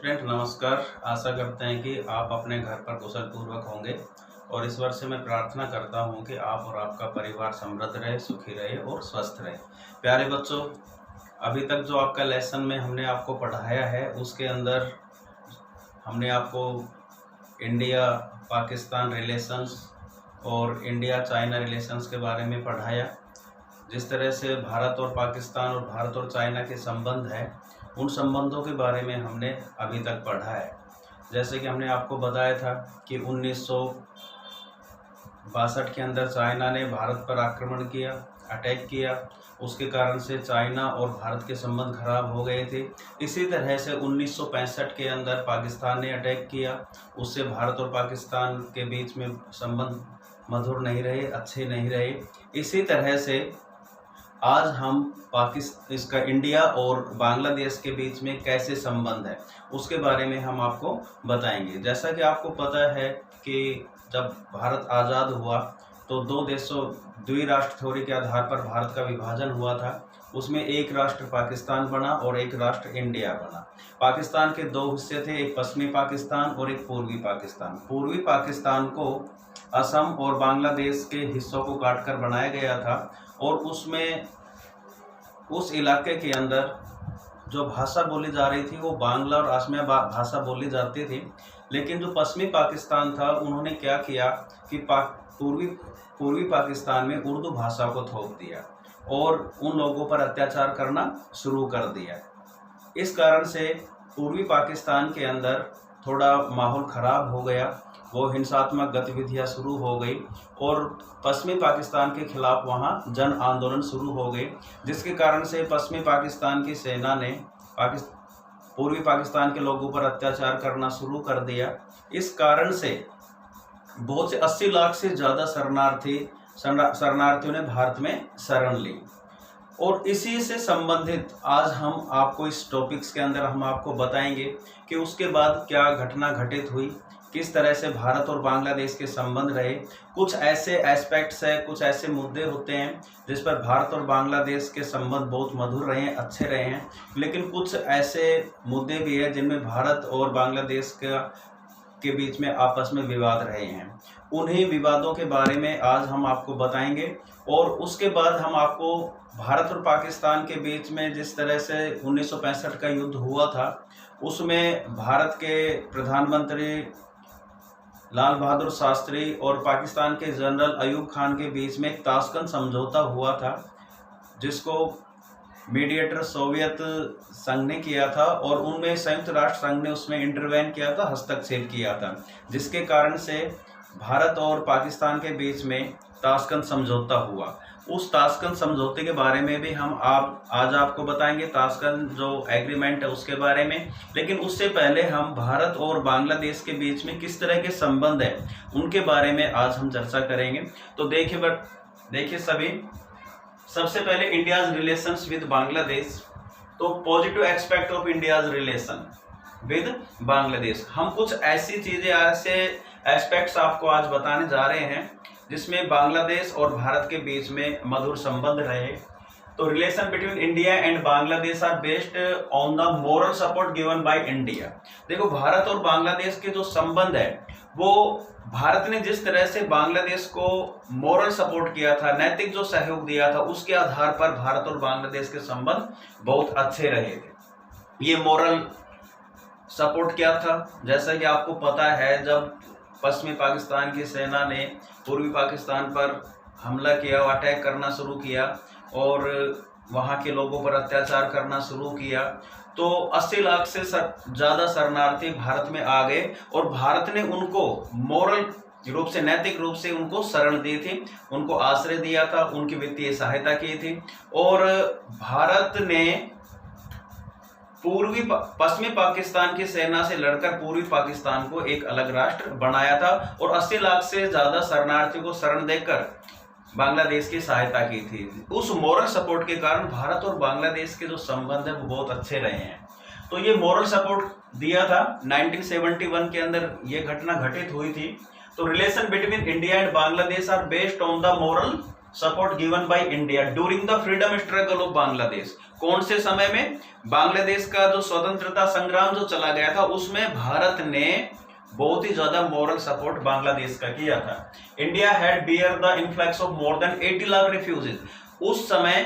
Student नमस्कार। आशा करते हैं कि आप अपने घर पर कुशल पूर्वक होंगे और इस वर्ष से मैं प्रार्थना करता हूं कि आप और आपका परिवार समृद्ध रहे, सुखी रहे और स्वस्थ रहे। प्यारे बच्चों, अभी तक जो आपका लेसन में हमने आपको पढ़ाया है उसके अंदर हमने आपको इंडिया पाकिस्तान रिलेशंस और इंडिया चाइना रिलेशंस के बारे में पढ़ाया। जिस तरह से भारत और पाकिस्तान और भारत और चाइना के संबंध हैं, उन संबंधों के बारे में हमने अभी तक पढ़ा है। जैसे कि हमने आपको बताया था कि 1962 के अंदर चाइना ने भारत पर आक्रमण किया, अटैक किया। उसके कारण से चाइना और भारत के संबंध खराब हो गए थे। इसी तरह से 1965 के अंदर पाकिस्तान ने अटैक किया, उससे भारत और पाकिस्तान के बीच में संबंध मधुर नहीं रहे, अच्छे नहीं रहे। इसी तरह से आज हम इसका इंडिया और बांग्लादेश के बीच में कैसे संबंध है उसके बारे में हम आपको बताएंगे। जैसा कि आपको पता है कि जब भारत आज़ाद हुआ तो दो देशों द्विराष्ट्र थ्योरी के आधार पर भारत का विभाजन हुआ था। उसमें एक राष्ट्र पाकिस्तान बना और एक राष्ट्र इंडिया बना। पाकिस्तान के दो हिस्से थे, एक पश्चिमी पाकिस्तान और एक पूर्वी पाकिस्तान। पूर्वी पाकिस्तान को असम और बांग्लादेश के हिस्सों को काटकर बनाया गया था और उसमें उस इलाके के अंदर जो भाषा बोली जा रही थी वो बांग्ला और असमिया भाषा बोली जाती थी। लेकिन जो पश्चिमी पाकिस्तान था उन्होंने क्या किया कि पूर्वी पाकिस्तान में उर्दू भाषा को थोप दिया और उन लोगों पर अत्याचार करना शुरू कर दिया। इस कारण से पूर्वी पाकिस्तान के अंदर थोड़ा माहौल ख़राब हो गया, वो हिंसात्मक गतिविधियां शुरू हो गई और पश्चिमी पाकिस्तान के खिलाफ वहां जन आंदोलन शुरू हो गए, जिसके कारण से पश्चिमी पाकिस्तान की सेना ने पूर्वी पाकिस्तान के लोगों पर अत्याचार करना शुरू कर दिया। इस कारण से बहुत से 80 लाख से ज़्यादा शरणार्थियों ने भारत में शरण ली। और इसी से संबंधित आज हम आपको इस टॉपिक्स के अंदर हम आपको बताएंगे कि उसके बाद क्या घटना घटित हुई, किस तरह से भारत और बांग्लादेश के संबंध रहे। कुछ ऐसे एस्पेक्ट्स है, कुछ ऐसे मुद्दे होते हैं जिस पर भारत और बांग्लादेश के संबंध बहुत मधुर रहे हैं, अच्छे रहे हैं। लेकिन कुछ ऐसे मुद्दे भी हैं जिनमें भारत और बांग्लादेश के बीच में आपस में विवाद रहे हैं। उन्हीं विवादों के बारे में आज हम आपको बताएंगे और उसके बाद हम आपको भारत और पाकिस्तान के बीच में जिस तरह से 1965 का युद्ध हुआ था उसमें भारत के प्रधानमंत्री लाल बहादुर शास्त्री और पाकिस्तान के जनरल अयूब खान के बीच में एक ताशकंद समझौता हुआ था, जिसको मीडिएटर सोवियत संघ ने किया था और उनमें संयुक्त राष्ट्र संघ ने उसमें इंटरवेन किया था, हस्तक्षेप किया था, जिसके कारण से भारत और पाकिस्तान के बीच में ताशकंद समझौता हुआ। उस ताशकंद समझौते के बारे में भी हम आज आपको बताएंगे, ताशकंद जो एग्रीमेंट है उसके बारे में। लेकिन उससे पहले हम भारत और बांग्लादेश के बीच में किस तरह के संबंध है उनके बारे में आज हम चर्चा करेंगे। तो देखिए सभी, सबसे पहले इंडियाज रिलेशंस विद बांग्लादेश। तो positive aspect of India's relation with Bangladesh, हम कुछ ऐसी चीजें, ऐसे एस्पेक्ट्स आपको आज बताने जा रहे हैं जिसमें बांग्लादेश और भारत के बीच में मधुर संबंध रहे। तो relation between India and Bangladesh are based on the moral support given by India. देखो, भारत और बांग्लादेश के जो संबंध है वो भारत ने जिस तरह से बांग्लादेश को मोरल सपोर्ट किया था, नैतिक जो सहयोग दिया था, उसके आधार पर भारत और बांग्लादेश के संबंध बहुत अच्छे रहे थे। ये मोरल सपोर्ट क्या था, जैसा कि आपको पता है, जब पश्चिमी पाकिस्तान की सेना ने पूर्वी पाकिस्तान पर हमला किया, अटैक करना शुरू किया और वहाँ के लोगों पर अत्याचार करना शुरू किया, तो 80 लाख से ज़्यादा शरणार्थी भारत में आ गए और भारत ने उनको मोरल रूप से, नैतिक रूप से उनको शरण दी थी, उनको आश्रय दिया था, उनकी वित्तीय सहायता की थी। और भारत ने पश्चिमी पाकिस्तान की सेना से लड़कर पूर्वी पाकिस्तान को एक अलग राष्ट्र बनाया था और 80 लाख से ज्यादा शरणार्थियों को शरण देकर बांग्लादेश की सहायता की थी। उस मोरल सपोर्ट के कारण भारत और बांग्लादेश के जो संबंध है वो बहुत अच्छे रहे हैं। तो ये मोरल सपोर्ट दिया था 1971 के अंदर ये घटना घटित हुई थी। तो relation between India and Bangladesh are based on the moral support given by India during the freedom struggle of Bangladesh. कौन से समय में? बांग्लादेश का जो स्वतंत्रता संग्राम जो चला गया था उसमें भारत ने बहुत ही ज्यादा मॉरल सपोर्ट बांग्लादेश का किया था। India had bear the influx of more than 80 lakh refugees. उस समय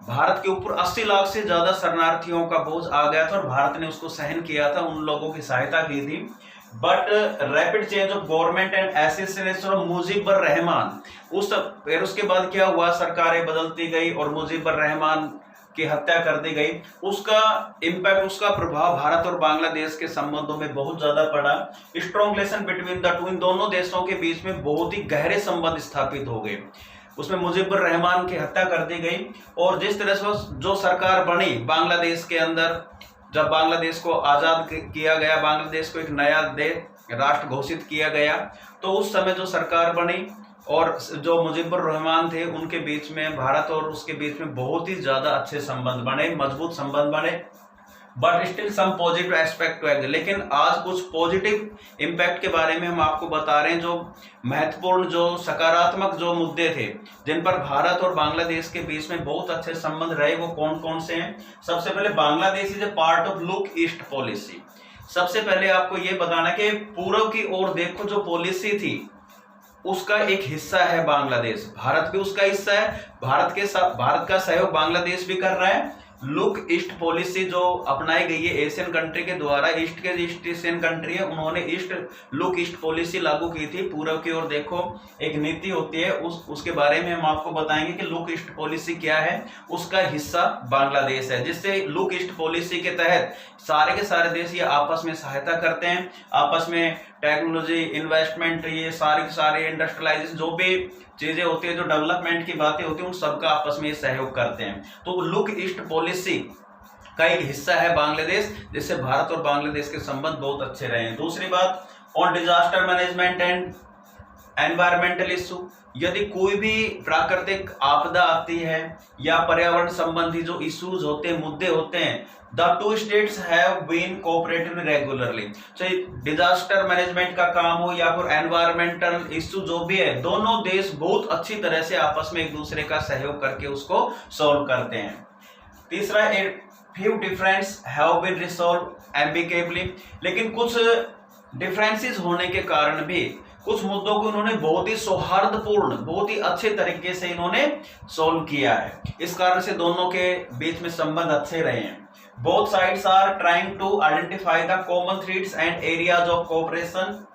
भारत के ऊपर 80 लाख से ज्यादा शरणार्थियों का बोझ आ गया था और भारत ने उसको सहन किया था, उन लोगों की सहायता की थी। But rapid change of government and assassination of Mujibur Rahman, फिर उसके बाद क्या हुआ, सरकारें बदलती गई और मुजीबर रहमान की हत्या कर दी गई। उसका इंपैक्ट, उसका प्रभाव भारत और बांग्लादेश के संबंधों में बहुत ज्यादा पड़ा। Strong relation between the two, इन दोनों देशों के बीच में बहुत ही गहरे संबंध स्थापित हो गए। उसमें मुजीबर रहमान की हत्या कर दी गई और जिस तरह से जो सरकार बनी बांग्लादेश के अंदर, जब बांग्लादेश को आजाद किया गया, बांग्लादेश को एक नया राष्ट्र घोषित किया गया, तो उस समय जो सरकार बनी और जो मुजीबर रहमान थे उनके बीच में, भारत और उसके बीच में बहुत ही ज्यादा अच्छे संबंध बने, मजबूत संबंध बने। But still some positive aspect है, लेकिन आज कुछ पॉजिटिव इम्पैक्ट के बारे में हम आपको बता रहे हैं, जो महत्वपूर्ण, जो सकारात्मक जो मुद्दे थे जिन पर भारत और बांग्लादेश के बीच में बहुत अच्छे संबंध रहे, वो कौन कौन से हैं। सबसे पहले, Bangladesh is a part of look east policy. सबसे पहले आपको ये बताना कि पूर्व की ओर देखो जो पॉलिसी थी उसका एक हिस्सा है बांग्लादेश, भारत भी उसका हिस्सा है। भारत का सहयोग बांग्लादेश भी कर रहा है। लुक ईस्ट पॉलिसी जो अपनाई गई है एशियन कंट्री के द्वारा, ईस्ट एशियन कंट्री है, उन्होंने लुक ईस्ट पॉलिसी लागू की थी। पूर्व की ओर देखो एक नीति होती है, उसके बारे में हम आपको बताएंगे कि लुक ईस्ट पॉलिसी क्या है। उसका हिस्सा बांग्लादेश है, जिससे लुक ईस्ट पॉलिसी के तहत सारे के सारे देश ये आपस में सहायता करते हैं, आपस में टेक्नोलॉजी, इन्वेस्टमेंट, ये सारे इंडस्ट्रियलाइजेशन, जो भी चीजें होती है, जो डेवलपमेंट की बातें होती है, उन सबका आपस में सहयोग करते हैं। तो लुक ईस्ट पॉलिसी का एक हिस्सा है बांग्लादेश, जिससे भारत और बांग्लादेश के संबंध बहुत अच्छे रहे हैं। दूसरी बात, on disaster management and environmental issue, यदि कोई भी प्राकृतिक आपदा आती है या पर्यावरण संबंधी जो इश्यूज होते हैं, मुद्दे होते हैं, the two states have been cooperating regularly. चाहे डिजास्टर मैनेजमेंट का काम हो या फिर एनवायरमेंटल इश्यू जो भी है, दोनों देश बहुत अच्छी तरह से आपस में एक दूसरे का सहयोग करके उसको सॉल्व करते हैं। तीसरा, few difference have been resolve amicably, लेकिन कुछ डिफरेंसेस होने के कारण भी कुछ मुद्दों को उन्होंने बहुत ही सौहार्दपूर्ण, बहुत ही अच्छे तरीके से इन्होंने सॉल्व किया है। इस कारण से दोनों के बीच में संबंध अच्छे रहे हैं। Both sides are trying to identify the common threads and areas of cooperation.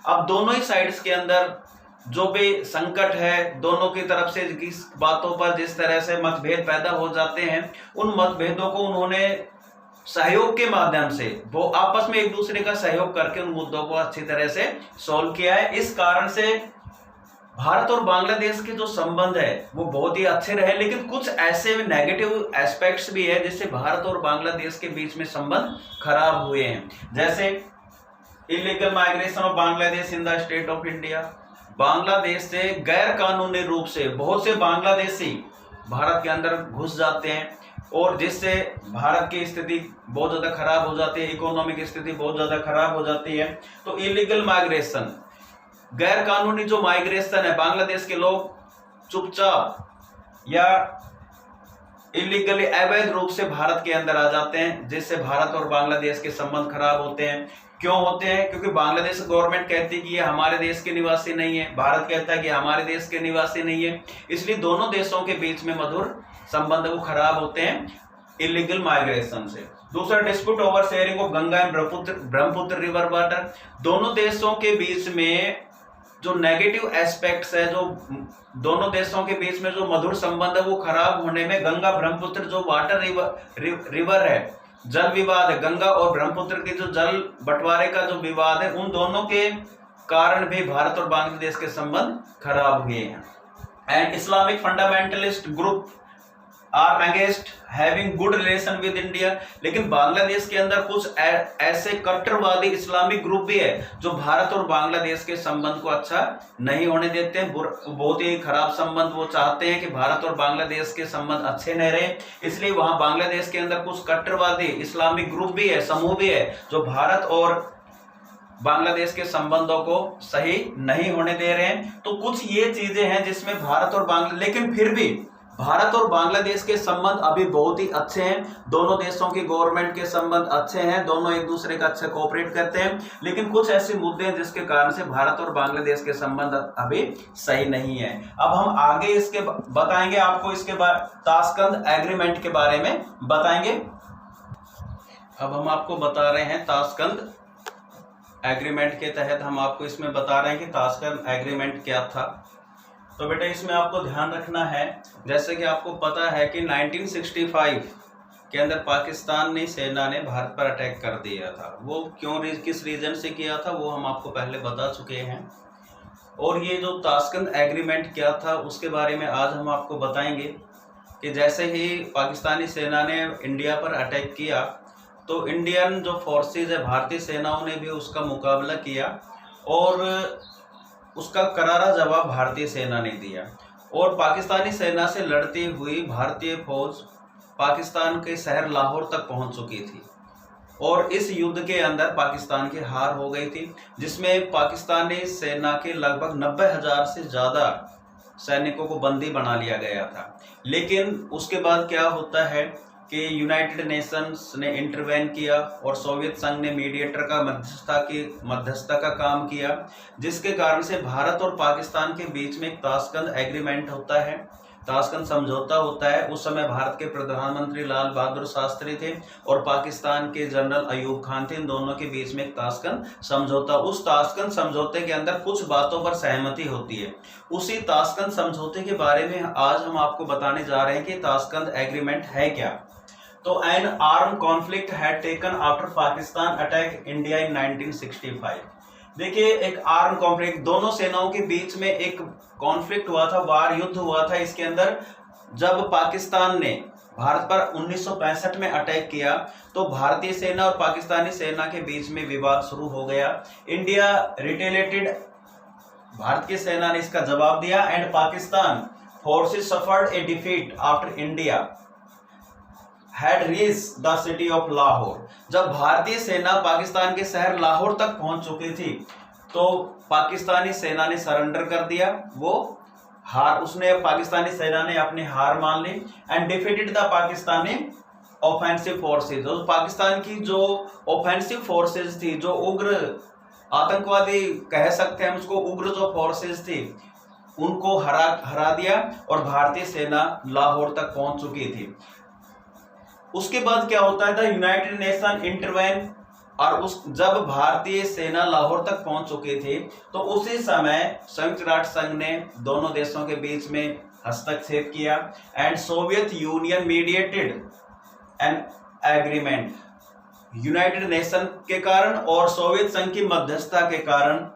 अब दोनों ही साइड्स के अंदर जो भी संकट है, दोनों की तरफ से किस बातों पर जिस तरह से मतभेद पैदा हो जाते हैं, उन मतभेदों को उन्होंने सहयोग के माध्यम से, वो आपस में एक दूसरे का सहयोग करके उन मुद्दों को अच्छी तरह से सॉल्व किया है। इस कारण से भारत और बांग्लादेश के जो संबंध है वो बहुत ही अच्छे रहे, लेकिन कुछ ऐसे नेगेटिव एस्पेक्ट्स भी है जिससे भारत और बांग्लादेश के बीच में संबंध खराब हुए हैं। जैसे illegal migration of Bangladesh in the state of India, Bangladesh से गैर कानूनी रूप से बहुत से बांग्लादेशी भारत के अंदर घुस जाते हैं और जिससे भारत की स्थिति बहुत ज्यादा खराब हो जाती है, इकोनॉमिक स्थिति बहुत ज्यादा खराब हो जाती है। तो इलीगल माइग्रेशन, गैर कानूनी जो माइग्रेशन है, बांग्लादेश के लोग चुपचाप या इलीगली, अवैध रूप से भारत के अंदर आ जाते हैं, जिससे भारत और बांग्लादेश के संबंध खराब होते हैं। क्यों होते हैं? क्योंकि बांग्लादेश गवर्नमेंट कहती है कि ये हमारे देश के निवासी नहीं है, भारत कहता है कि हमारे देश के निवासी नहीं है, इसलिए दोनों देशों के बीच में मधुर संबंध वो खराब होते हैं इलीगल माइग्रेशन से। दूसरा, dispute over sharing of Ganga and Brahmaputra river water, दोनों देशों के बीच में जो नेगेटिव एस्पेक्ट्स है, जो दोनों देशों के बीच में जो मधुर संबंध है, वो खराब होने में गंगा ब्रह्मपुत्र जो वाटर रिवर है, जल विवाद है, गंगा और ब्रह्मपुत्र के जो जल बंटवारे का जो विवाद है, उन दोनों के कारण भी भारत और बांग्लादेश के संबंध खराब हुए हैं। And Islamic fundamentalist group are against having good relation with India, लेकिन बांग्लादेश के अंदर कुछ ऐसे कट्टरवादी इस्लामिक ग्रुप भी है जो भारत और बांग्लादेश के संबंध को अच्छा नहीं होने देते हैं, बहुत ही खराब संबंध वो चाहते हैं कि भारत और बांग्लादेश के संबंध अच्छे नहीं रहे, इसलिए वहां बांग्लादेश के अंदर कुछ कट्टरवादी इस्लामिक ग्रुप भी है, समूह भी है, जो भारत और बांग्लादेश के संबंधों को सही नहीं होने दे रहे हैं। तो कुछ ये चीजें हैं जिसमें भारत और बांग्लादेश, लेकिन फिर भी भारत और बांग्लादेश के संबंध अभी बहुत ही अच्छे हैं। दोनों देशों की गवर्नमेंट के संबंध अच्छे हैं, दोनों एक दूसरे का अच्छा कोऑपरेट करते हैं। लेकिन कुछ ऐसे मुद्दे हैं जिसके कारण से भारत और बांग्लादेश के संबंध अभी सही नहीं है। अब हम आगे इसके बताएंगे आपको, इसके बाद ताशकंद एग्रीमेंट के बारे में बताएंगे। अब हम आपको बता रहे हैं ताशकंद एग्रीमेंट के तहत हम आपको इसमें बता रहे हैं कि ताशकंद एग्रीमेंट क्या था। तो बेटा इसमें आपको ध्यान रखना है, जैसे कि आपको पता है कि 1965 के अंदर पाकिस्तानी सेना ने भारत पर अटैक कर दिया था। वो क्यों, किस रीजन से किया था वो हम आपको पहले बता चुके हैं। और ये जो ताशकंद एग्रीमेंट क्या था उसके बारे में आज हम आपको बताएंगे कि जैसे ही पाकिस्तानी सेना ने इंडिया पर अटैक किया तो इंडियन जो फोर्सेज है, भारतीय सेनाओं ने भी उसका मुकाबला किया और उसका करारा जवाब भारतीय सेना ने दिया। और पाकिस्तानी सेना से लड़ती हुई भारतीय फौज पाकिस्तान के शहर लाहौर तक पहुंच चुकी थी और इस युद्ध के अंदर पाकिस्तान की हार हो गई थी, जिसमें पाकिस्तानी सेना के लगभग 90,000 से ज़्यादा सैनिकों को बंदी बना लिया गया था। लेकिन उसके बाद क्या होता है कि यूनाइटेड नेशंस ने इंटरवेन किया और सोवियत संघ ने मीडिएटर का मध्यस्थता का काम किया, जिसके कारण से भारत और पाकिस्तान के बीच में एक ताशकंद एग्रीमेंट होता है, ताशकंद समझौता होता है। उस समय भारत के प्रधानमंत्री लाल बहादुर शास्त्री थे और पाकिस्तान के जनरल अयूब खान थे। इन दोनों के बीच में एक ताशकंद समझौता, उस ताशकंद समझौते के अंदर कुछ बातों पर सहमति होती है। उसी ताशकंद समझौते के बारे में आज हम आपको बताने जा रहे हैं कि ताशकंद एग्रीमेंट है क्या। तो N arm conflict had taken after Pakistan attack India in 1965। देखिए एक आर्म कॉन्फ्लिक्ट, दोनों सेनाओं के बीच में एक कॉन्फ्लिक्ट हुआ था, वार युद्ध हुआ था। इसके अंदर जब पाकिस्तान ने भारत पर 1965 में अटैक किया तो भारतीय सेना और पाकिस्तानी सेना के बीच में विवाद शुरू हो गया। इंडिया रिटेलिएटेड, भारत की सेना ने इसका जवाब दिया and Pakistan forces suffered A defeat after India had reached the city of Lahore। जब भारतीय सेना पाकिस्तान के शहर लाहौर तक पहुंच चुकी थी तो पाकिस्तानी सेना ने सरेंडर कर दिया, पाकिस्तानी सेना ने अपनी हार मान ली and defeated the Pakistani offensive forces. और पाकिस्तान की जो ऑफेंसिव फोर्सेज थी, जो उग्र आतंकवादी कह सकते हैं उसको, उग्र जो फोर्सेज थी उनको हरा दिया और भारतीय सेना लाहौर तक पहुंच चुकी थी। उसके बाद क्या होता है, द यूनाइटेड नेशन इंटरवेन, और जब भारतीय सेना लाहौर तक पहुंच चुकी थी तो उसी समय संयुक्त राष्ट्र संघ ने दोनों देशों के बीच में हस्तक्षेप किया and Soviet union mediated an agreement. United nation के कारण और सोवियत संघ की मध्यस्थता के कारण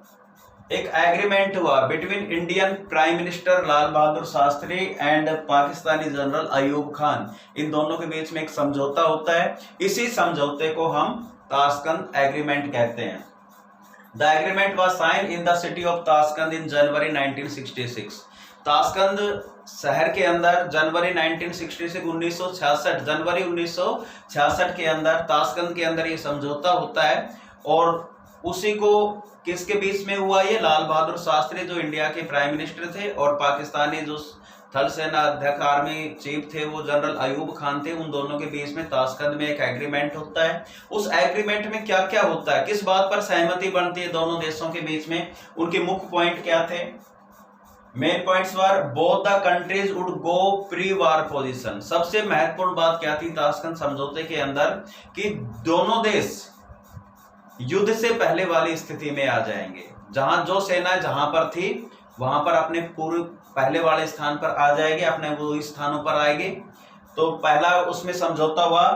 एक एग्रीमेंट हुआ between Indian prime minister Lal Bahadur Shastri and Pakistani general Ayub Khan. इन दोनों के बीच में एक समझौता होता है, इसी समझौते को हम ताशकंद एग्रीमेंट कहते हैं। The agreement was sign in the city of Tashkent in January 1966। Tashkent शहर के अंदर जनवरी 1966 जनवरी 1966 के अंदर ताशकंद के अंदर ये समझौता होता है। और उसी को किसके बीच में हुआ, ये लाल बहादुर शास्त्री जो इंडिया के प्राइम मिनिस्टर थे और पाकिस्तानी जो थल सेना अध्यक्ष आर्मी चीफ थे वो जनरल अयूब खान थे, उन दोनों के बीच में ताशकंद में एक एग्रीमेंट होता है। उस एग्रीमेंट में क्या क्या होता है, किस बात पर सहमति बनती है दोनों देशों के बीच में, उनके मुख्य पॉइंट क्या थे। Main points were both the countries would go pre war position. सबसे महत्वपूर्ण बात क्या थी ताशकंद समझौते के अंदर कि दोनों देश युद्ध से पहले वाली स्थिति में आ जाएंगे। जहां जो सेना जहां पर थी वहां पर अपने पूर्व पहले वाले स्थान पर आ जाएंगे, अपने वो स्थानों पर आएंगे। तो पहला उसमें समझौता हुआ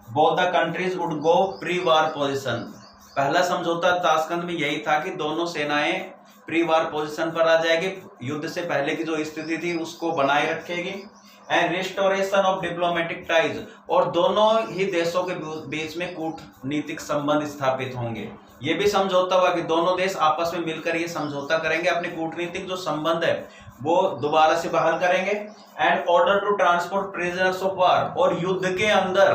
both the countries would go pre war position. पहला समझौता ताशकंद में यही था कि दोनों सेनाएं प्री वार पोजीशन पर आ जाएगी, युद्ध से पहले की जो स्थिति थी उसको बनाए रखेगी। And restoration of diplomatic ties, और दोनों ही देशों के बीच में कूटनीतिक संबंध स्थापित होंगे। ये भी समझौता हुआ कि दोनों देश आपस में मिलकर ये समझौता करेंगे, अपने कूटनीतिक जो संबंध है वो दोबारा से बहाल करेंगे। And order to transport prisoners of war, और युद्ध के अंदर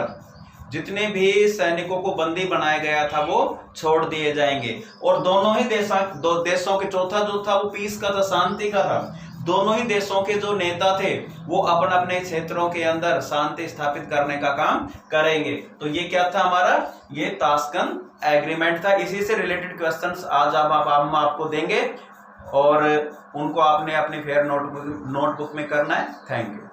जितने भी सैनिकों को बंदी बनाया गया था वो छोड़ दिए जाएंगे। और दोनों ही देशों के चौथा जो था वो पीस का था, शांति का था। दोनों ही देशों के जो नेता थे वो अपने अपने क्षेत्रों के अंदर शांति स्थापित करने का काम करेंगे। तो ये क्या था हमारा, ये ताशकंद एग्रीमेंट था। इसी से रिलेटेड क्वेश्चंस आज हम आपको देंगे और उनको आपने अपनी फेयर नोटबुक में करना है। Thank you.